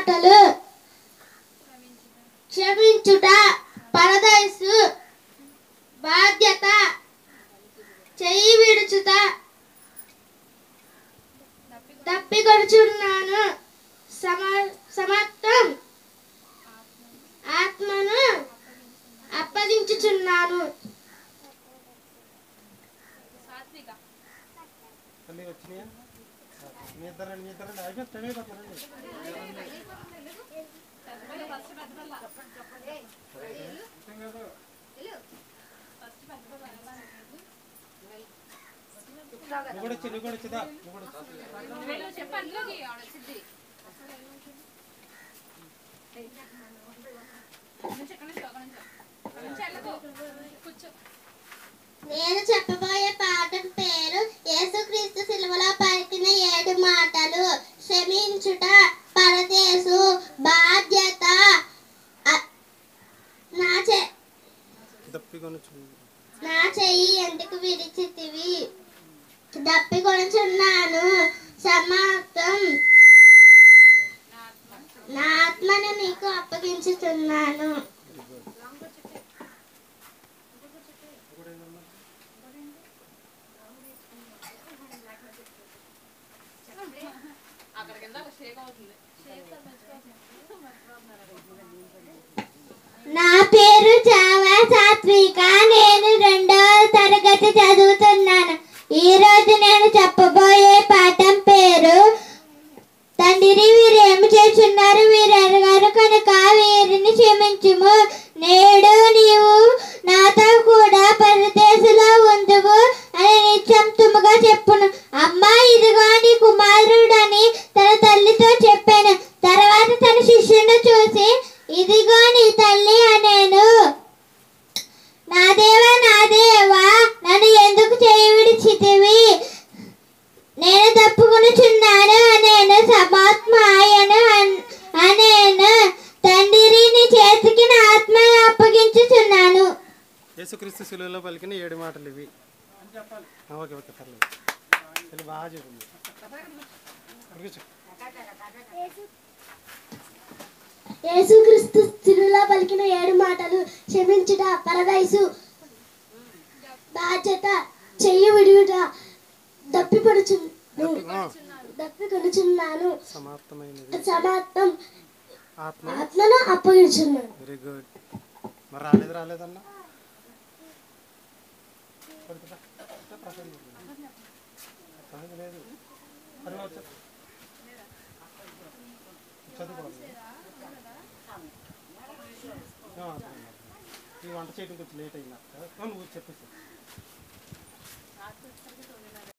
మాటలు క్షమించుట పరదయసు బాధ్యత చెయ్యి విడుచుట తప్పికొనుచున్నాను సమర్థం ఆత్మను అప్పగించుచున్నాను. నేను చెప్పబోయే పాఠం పేరు యేసుక్రీస్తు సిలువలో పలికిన 7 మాటలు. క్షమించుట పరదేశు బాధ్యత నా చెయ్యి ఎందుకు విడిచితివి దప్పికొనుచున్నాను సమాప్తం నా ఆత్మను నీకు అప్పగించుతున్నాను. నా పేరు చావా సాత్విక. నేను 2వ తరగతి చదువుతున్నాను. ఈరోజు నేను చెప్పబోయే పాఠం పేరు తండ్రి వీరేమి చేస్తున్నారు వీరెరగారు కనుక వీరిని క్షమించుము. నేడు నీవు నాతో కూడా పరదేశంలో ఉందువు అని నిశ్శబ్దముగా చెప్పును. అమ్మా ఇదిగో నీ కుమారుడని తన తల్లితో చెప్పాను. తర్వాత తన శిష్యును చూసి ఇదిగో నీ తల్లి అనేను. నా దేవా నన్ను ఎందుకు చేయి విడిచితివి నేను తప్పుకొనుచున్నాను అనేను. సమాత్మ ఆయన అనేను. తండ్రి నీ చేతికి నా ఆత్మను అప్పగించుచున్నాను. యేసుక్రీస్తు సిలువలో పలికిన 7 మాటలు ఇవి. ఓకే ఓకే పర్లేదు బాగా చెప్పింది. యేసుక్రీస్తు సిలువలో పలికిన 7 మాటలు. క్షమించుట పరదయసు బాధ్యత చెయ్యి విడుట దప్పికొనుచున్నాను సమాప్తం ఆత్మను అప్పగించున్నాను. Very good. మరి రాలేదన్నా ఈ వంట చేయడం కొంచెం లేట్ అయినా నువ్వు చెప్పేసి